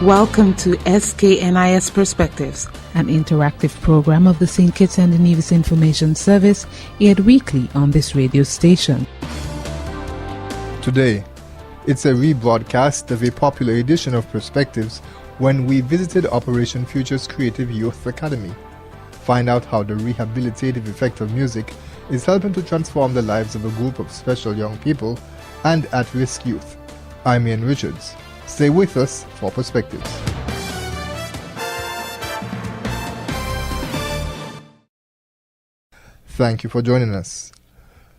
Welcome to SKNIS Perspectives, an interactive program of the St. Kitts and Nevis Information Service, aired weekly on this radio station. Today, it's a rebroadcast of a popular edition of Perspectives when we visited Operation Future's Creative Youth Academy. Find out how the rehabilitative effect of music is helping to transform the lives of a group of special young people and at-risk youth. I'm Ian Richards. Stay with us for Perspectives. Thank you for joining us.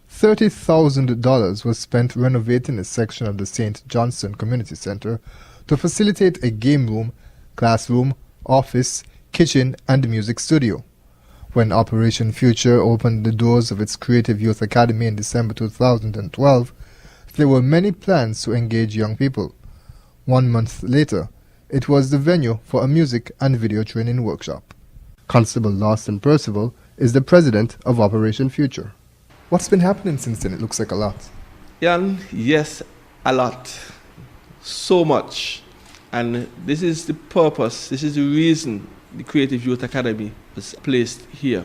$30,000 was spent renovating a section of the St. Johnson Community Center to facilitate a game room, classroom, office, kitchen, and music studio. When Operation Future opened the doors of its Creative Youth Academy in December 2012, there were many plans to engage young people. 1 month later, it was the venue for a music and video training workshop. Constable Lawson Percival is the president of Operation Future. What's been happening since then? It looks like a lot. Yes, a lot. So much. And this is the purpose, this is the reason the Creative Youth Academy was placed here.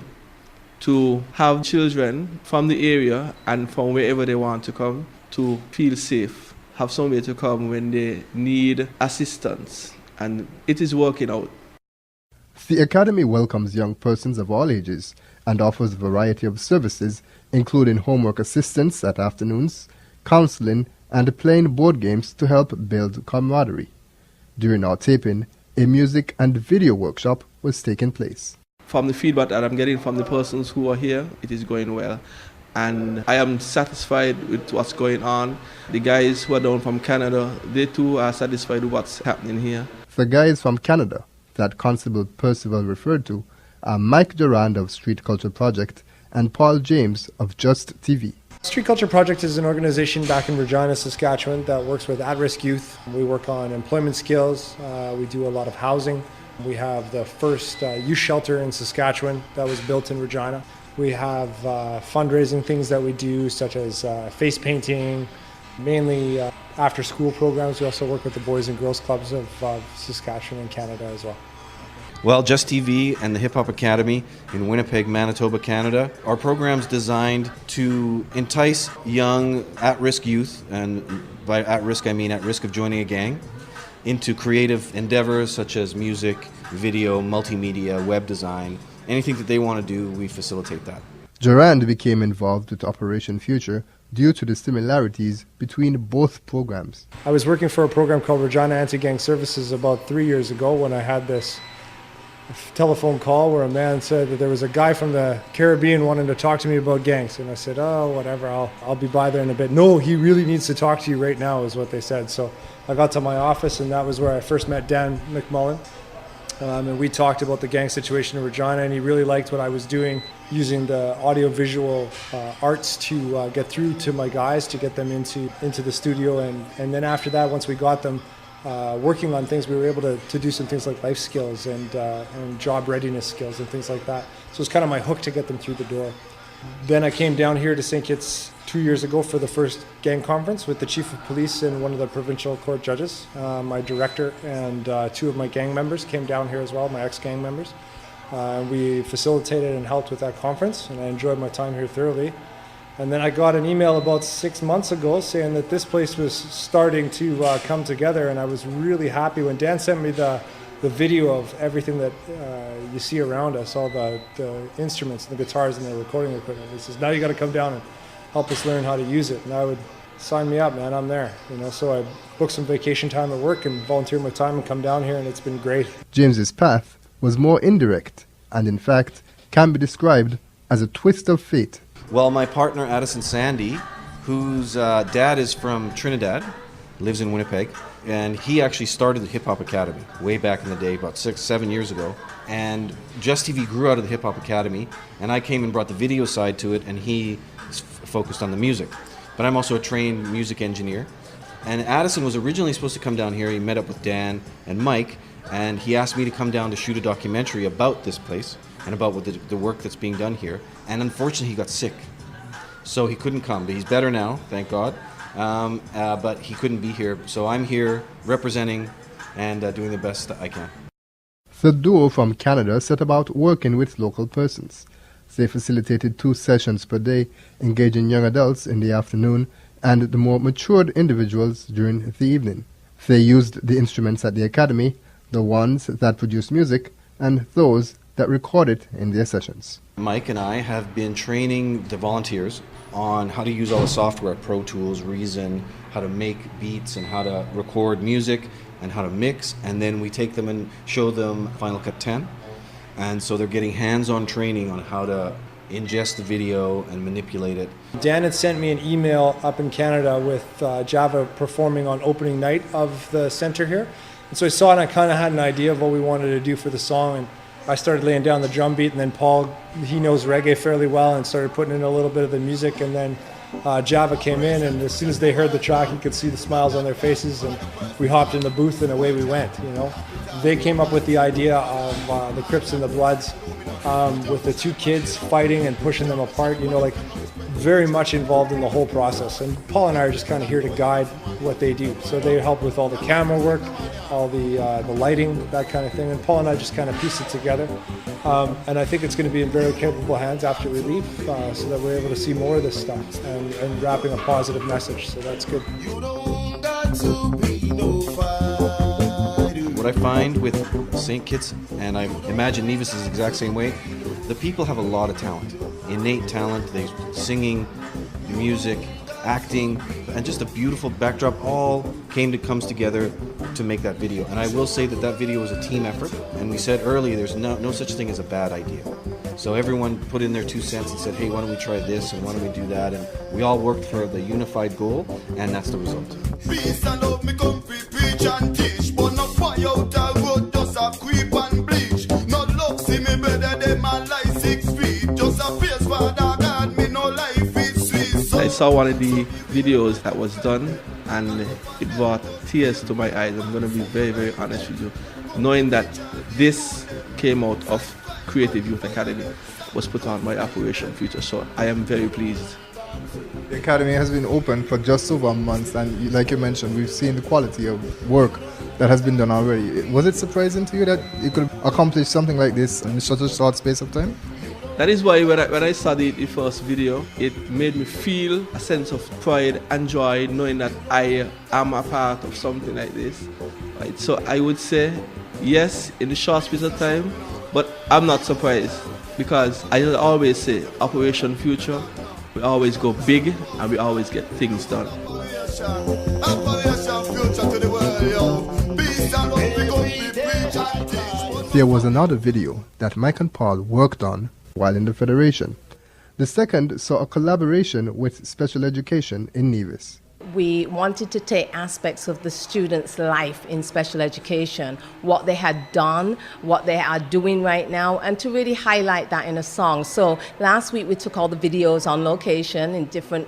To have children from the area and from wherever they want to come to feel safe. Have somewhere to come when they need assistance, and it is working out. The Academy welcomes young persons of all ages and offers a variety of services, including homework assistance at afternoons, counseling, and playing board games to help build camaraderie. During our taping, a music and video workshop was taking place. From the feedback that I'm getting from the persons who are here, it is going well. And I am satisfied with what's going on. The guys who are down from Canada, they too are satisfied with what's happening here. The guys from Canada that Constable Percival referred to are Mike Durand of Street Culture Project and Paul James of Just TV. Street Culture Project is an organization back in Regina, Saskatchewan that works with at-risk youth. We work on employment skills. We do a lot of housing. We have the first youth shelter in Saskatchewan that was built in Regina. We have fundraising things that we do, such as face painting, mainly after-school programs. We also work with the Boys and Girls Clubs of Saskatchewan and Canada as well. Well, Just TV and the Hip Hop Academy in Winnipeg, Manitoba, Canada are programs designed to entice young at-risk youth, and by at-risk I mean at risk of joining a gang, into creative endeavors such as music, video, multimedia, web design. Anything that they want to do, we facilitate that. Durand became involved with Operation Future due to the similarities between both programs. I was working for a program called Regina Anti-Gang Services about 3 years ago when I had this telephone call where a man said that there was a guy from the Caribbean wanting to talk to me about gangs. And I said, oh, whatever, I'll be by there in a bit. No, he really needs to talk to you right now is what they said. So I got to my office, and that was where I first met Dan McMullen. And we talked about the gang situation in Regina, and he really liked what I was doing, using the audio-visual arts to get through to my guys, to get them into the studio. And then after that, once we got them working on things, we were able to do some things like life skills and job readiness skills and things like that. So it's kind of my hook to get them through the door. Then I came down here to St. Kitts 2 years ago for the first gang conference with the chief of police and one of the provincial court judges. My director and two of my gang members came down here as well, my ex-gang members. We facilitated and helped with that conference, and I enjoyed my time here thoroughly. And then I got an email about 6 months ago saying that this place was starting to come together, and I was really happy when Dan sent me the video of everything that you see around us, all the instruments and the guitars and the recording equipment. He says, now you got to come down and help us learn how to use it. And I would sign me up, man, I'm there. So I booked some vacation time at work and volunteered my time and come down here, and it's been great. James's path was more indirect and, in fact, can be described as a twist of fate. Well, my partner Addison Sandy, whose dad is from Trinidad, lives in Winnipeg, and he actually started the Hip Hop Academy way back in the day, about 6-7 years ago. And Just TV grew out of the Hip Hop Academy, and I came and brought the video side to it, and he focused on the music. But I'm also a trained music engineer. And Addison was originally supposed to come down here. He met up with Dan and Mike, and he asked me to come down to shoot a documentary about this place and about what the work that's being done here. And unfortunately, he got sick. So he couldn't come, but he's better now, thank God. But he couldn't be here. So I'm here representing and doing the best that I can. The duo from Canada set about working with local persons. They facilitated 2 sessions per day, engaging young adults in the afternoon and the more matured individuals during the evening. They used the instruments at the academy, the ones that produce music, and those that record it in their sessions. Mike and I have been training the volunteers on how to use all the software, Pro Tools, Reason, how to make beats and how to record music and how to mix, and then we take them and show them Final Cut 10. And so they're getting hands-on training on how to ingest the video and manipulate it. Dan had sent me an email up in Canada with Java performing on opening night of the center here. And so I saw it and I kind of had an idea of what we wanted to do for the song. And I started laying down the drum beat, and then Paul, he knows reggae fairly well, and started putting in a little bit of the music. And then Java came in, and as soon as they heard the track, you could see the smiles on their faces, and we hopped in the booth and away we went, you know. They came up with the idea of the Crips and the Bloods, with the 2 kids fighting and pushing them apart, you know, like very much involved in the whole process. And Paul and I are just kind of here to guide what they do. So they help with all the camera work, all the lighting, that kind of thing. And Paul and I just kind of piece it together. And I think it's going to be in very capable hands after we leave, so that we're able to see more of this stuff and wrapping a positive message. So that's good. What I find with St. Kitts, and I imagine Nevis is the exact same way, the people have a lot of talent, innate talent. They singing, music, acting, and just a beautiful backdrop all comes together to make that video. And I will say that that video was a team effort, and we said earlier there's no such thing as a bad idea. So everyone put in their 2 cents and said, hey, why don't we try this and why don't we do that, and we all worked for the unified goal, and that's the result. Peace and love me country, preach and teach, but no fire out the road, just a creep and bleach. No love see me better than my life 6 feet, just a face for the God, me no life is sweet. I saw one of the videos that was done, and it brought tears to my eyes. I'm going to be very, very honest with you. Knowing that this came out of Creative Youth Academy was put on by Operation Future, so I am very pleased. The Academy has been open for just over a month, and like you mentioned, we've seen the quality of work that has been done already. Was it surprising to you that you could accomplish something like this in such a short space of time? That is why when I saw the first video, it made me feel a sense of pride and joy knowing that I am a part of something like this. Right? So I would say, yes, in the short space of time, but I'm not surprised because I always say, Operation Future, we always go big and we always get things done. There was another video that Mike and Paul worked on while in the Federation. The second saw a collaboration with special education in Nevis. We wanted to take aspects of the students' life in special education, what they had done, what they are doing right now, and to really highlight that in a song. So last week we took all the videos on location in different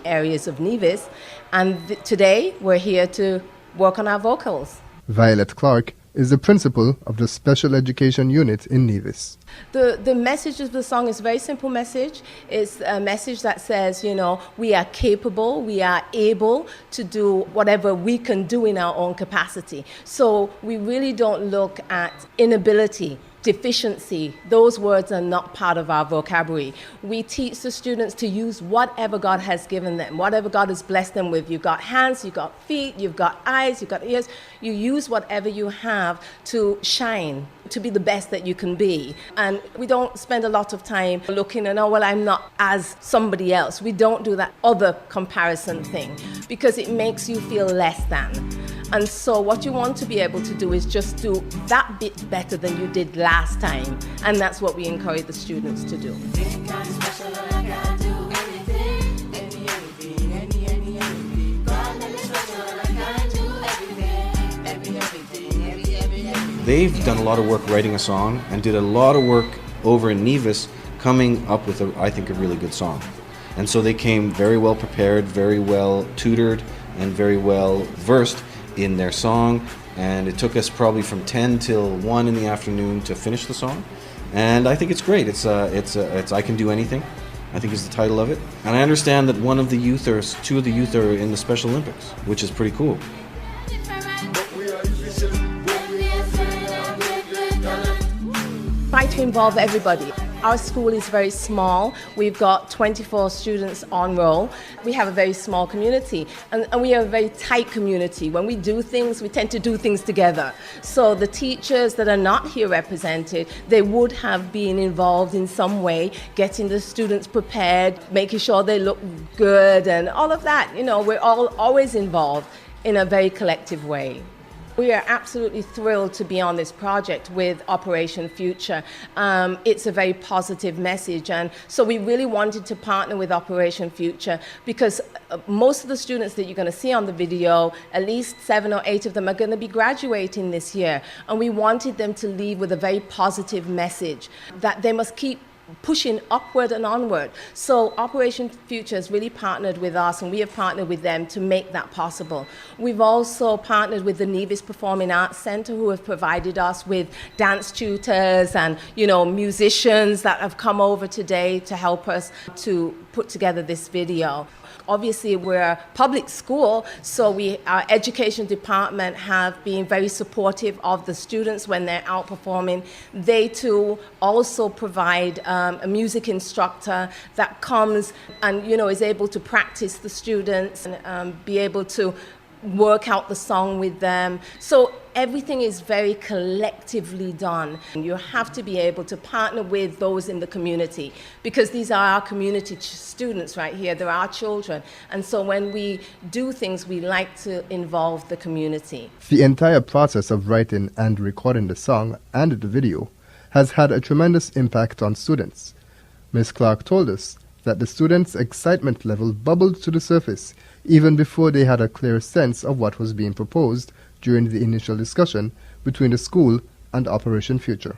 areas of Nevis, and today we're here to work on our vocals. Violet Clark is the principal of the special education unit in Nevis. The message of the song is a very simple message. It's a message that says, you know, we are capable, we are able to do whatever we can do in our own capacity. So we really don't look at inability, deficiency. Those words are not part of our vocabulary. We teach the students to use whatever God has given them, whatever God has blessed them with. You've got hands, you've got feet, you've got eyes, you've got ears. You use whatever you have to shine, to be the best that you can be. And we don't spend a lot of time looking and, oh, well, I'm not as somebody else. We don't do that other comparison thing because it makes you feel less than. And so what you want to be able to do is just do that bit better than you did last time. And that's what we encourage the students to do. They've done a lot of work writing a song and did a lot of work over in Nevis coming up with, I think, a really good song. And so they came very well prepared, very well tutored, and very well versed in their song, and it took us probably from 10 till 1 in the afternoon to finish the song. And I think it's great. It's I Can Do Anything, I think is the title of it. And I understand that two of the youth are in the Special Olympics, which is pretty cool. But we are efficient. try to involve everybody. Our school is very small. We've got 24 students on roll. We have a very small community, and we are a very tight community. When we do things, we tend to do things together. So the teachers that are not here represented, they would have been involved in some way, getting the students prepared, making sure they look good and all of that. You know, we're all always involved in a very collective way. We are absolutely thrilled to be on this project with Operation Future. It's a very positive message, and so we really wanted to partner with Operation Future because most of the students that you're going to see on the video, at least 7 or 8 of them are going to be graduating this year, and we wanted them to leave with a very positive message that they must keep pushing upward and onward. So Operation Future has really partnered with us, and we have partnered with them to make that possible. We've also partnered with the Nevis Performing Arts Centre, who have provided us with dance tutors and, you know, musicians that have come over today to help us to put together this video. Obviously, we're a public school, so our education department have been very supportive of the students when they're out performing. They too also provide a music instructor that comes and, you know, is able to practice the students and be able to work out the song with them. So everything is very collectively done. You have to be able to partner with those in the community because these are our community students right here. They're our children. And so when we do things, we like to involve the community. The entire process of writing and recording the song and the video has had a tremendous impact on students. Ms. Clark told us that the students' excitement level bubbled to the surface even before they had a clear sense of what was being proposed during the initial discussion between the school and Operation Future.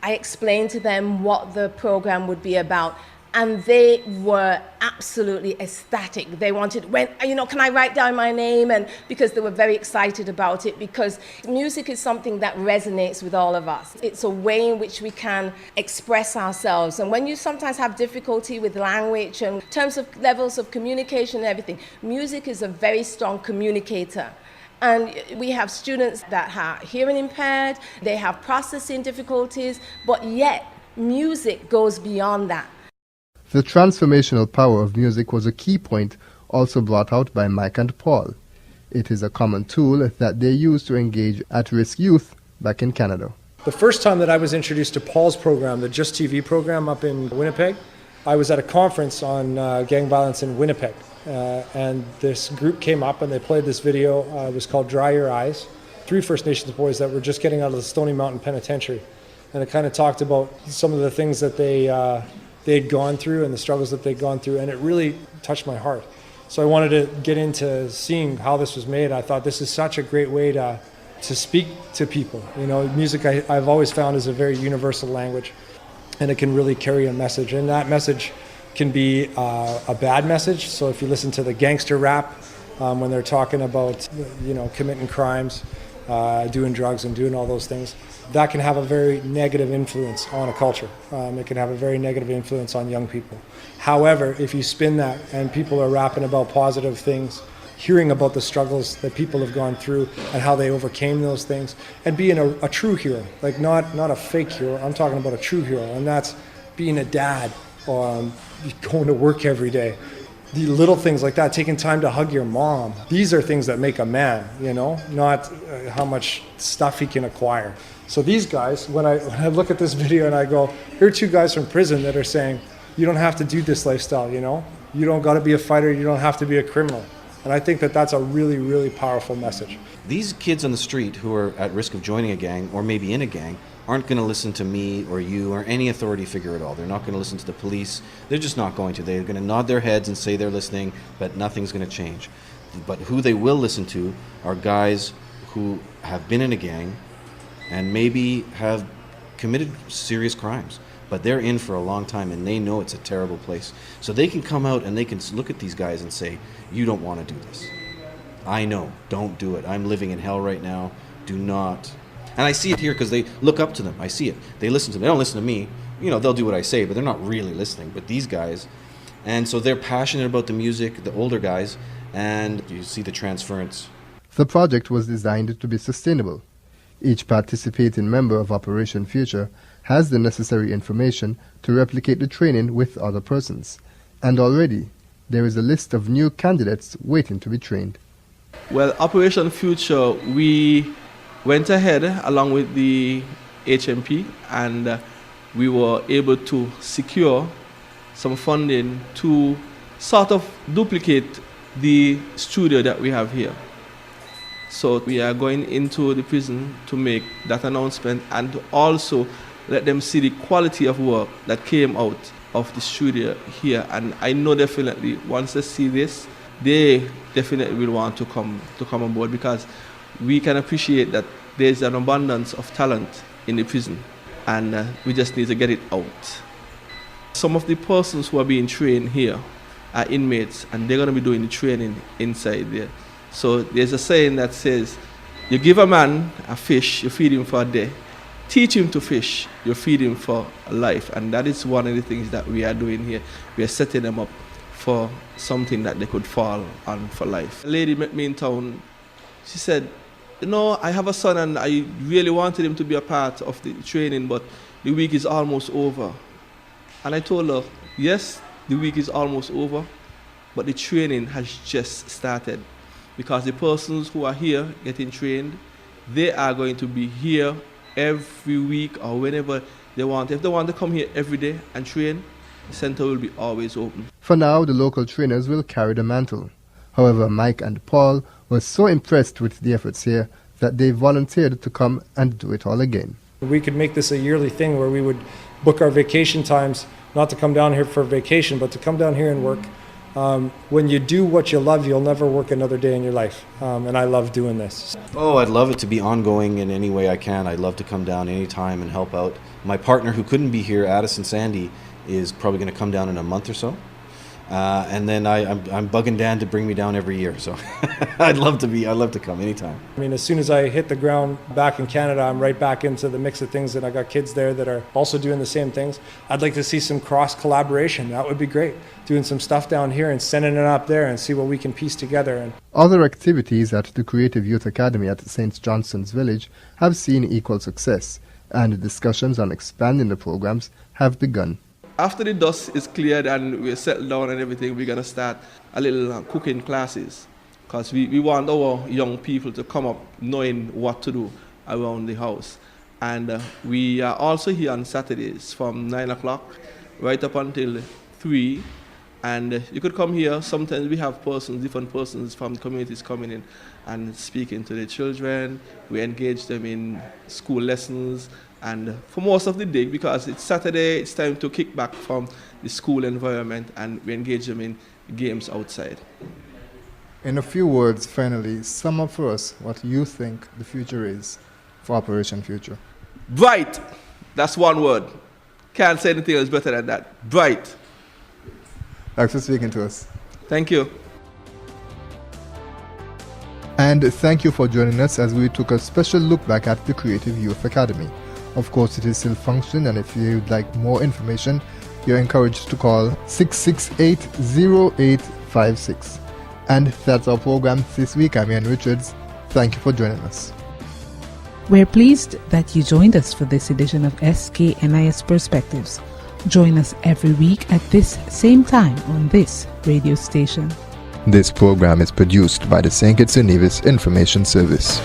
I explained to them what the program would be about, and they were absolutely ecstatic. They wanted, can I write down my name? And because they were very excited about it, because music is something that resonates with all of us. It's a way in which we can express ourselves. And when you sometimes have difficulty with language and in terms of levels of communication and everything, music is a very strong communicator. And we have students that are hearing impaired, they have processing difficulties, but yet music goes beyond that. The transformational power of music was a key point also brought out by Mike and Paul. It is a common tool that they use to engage at-risk youth back in Canada. The first time that I was introduced to Paul's program, the Just TV program up in Winnipeg, I was at a conference on gang violence in Winnipeg. And this group came up and they played this video. It was called Dry Your Eyes. 3 First Nations boys that were just getting out of the Stony Mountain Penitentiary. And it kind of talked about some of the things that they had gone through and the struggles that they'd gone through, and it really touched my heart. So I wanted to get into seeing how this was made. I thought this is such a great way to speak to people. You know, music I've always found is a very universal language, and it can really carry a message. And that message can be a bad message. So if you listen to the gangster rap, when they're talking about, committing crimes, doing drugs and doing all those things, that can have a very negative influence on a culture. It can have a very negative influence on young people. However, if you spin that and people are rapping about positive things, hearing about the struggles that people have gone through and how they overcame those things, and being a true hero, like not a fake hero, I'm talking about a true hero, and that's being a dad, going to work every day. The little things like that, taking time to hug your mom. These are things that make a man, not how much stuff he can acquire. So these guys, when I look at this video and I go, here are 2 guys from prison that are saying, you don't have to do this lifestyle, you don't got to be a fighter, you don't have to be a criminal. And I think that that's a really, really powerful message. These kids on the street who are at risk of joining a gang or maybe in a gang aren't going to listen to me or you or any authority figure at all. They're not going to listen to the police. They're just not going to. They're going to nod their heads and say they're listening, but nothing's going to change. But who they will listen to are guys who have been in a gang and maybe have committed serious crimes, but they're in for a long time and they know it's a terrible place. So they can come out and they can look at these guys and say, you don't want to do this. I know, don't do it. I'm living in hell right now. Do not. And I see it here because they look up to them. I see it. They listen to them. They don't listen to me. They'll do what I say, but they're not really listening. But these guys, and so they're passionate about the music, the older guys, and you see the transference. The project was designed to be sustainable. Each participating member of Operation Future has the necessary information to replicate the training with other persons, and already there is a list of new candidates waiting to be trained. Well, Operation Future, we went ahead along with the HMP, and we were able to secure some funding to sort of duplicate the studio that we have here. So we are going into the prison to make that announcement and to also let them see the quality of work that came out of the studio here. And I know definitely once they see this, they definitely will want to come on board, because we can appreciate that there's an abundance of talent in the prison, and we just need to get it out. Some of the persons who are being trained here are inmates, and they're going to be doing the training inside there. So there's a saying that says, you give a man a fish, you feed him for a day. Teach him to fish, you feed him for a life. And that is one of the things that we are doing here. We are setting them up for something that they could fall on for life. A lady met me in town. She said, you know, I have a son and I really wanted him to be a part of the training, but the week is almost over. And I told her, yes, the week is almost over, but the training has just started. Because the persons who are here getting trained, they are going to be here every week or whenever they want. If they want to come here every day and train, the center will be always open. For now, the local trainers will carry the mantle. However, Mike and Paul were so impressed with the efforts here that they volunteered to come and do it all again. We could make this a yearly thing where we would book our vacation times, not to come down here for vacation, but to come down here and work. When you do what you love, you'll never work another day in your life. And I love doing this. Oh, I'd love it to be ongoing in any way I can. I'd love to come down anytime and help out. My partner who couldn't be here, Addison Sandy, is probably going to come down in a month or so. And then I'm bugging Dan to bring me down every year. So I'd love to come anytime. I mean, as soon as I hit the ground back in Canada, I'm right back into the mix of things, and I got kids there that are also doing the same things. I'd like to see some cross collaboration. That would be great. Doing some stuff down here and sending it up there and see what we can piece together. And other activities at the Creative Youth Academy at St. Johnson's Village have seen equal success, and discussions on expanding the programs have begun. After the dust is cleared and we're settled down and everything, we're going to start a little cooking classes, because we want our young people to come up knowing what to do around the house. And we are also here on Saturdays from 9 o'clock right up until 3. And you could come here. Sometimes we have different persons from communities coming in and speaking to the children. We engage them in school lessons. And for most of the day, because it's Saturday, it's time to kick back from the school environment, and we engage them in games outside. In a few words, finally, sum up for us what you think the future is for Operation Future. Bright! That's one word. Can't say anything else better than that. Bright. Thanks for speaking to us. Thank you. And thank you for joining us as we took a special look back at the Creative Youth Academy. Of course, it is still functioning, and if you'd like more information, you're encouraged to call 668-0856. And that's our program this week. I'm Ian Richards. Thank you for joining us. We're pleased that you joined us for this edition of SKNIS Perspectives. Join us every week at this same time on this radio station. This program is produced by the St. Kitts and Nevis Information Service.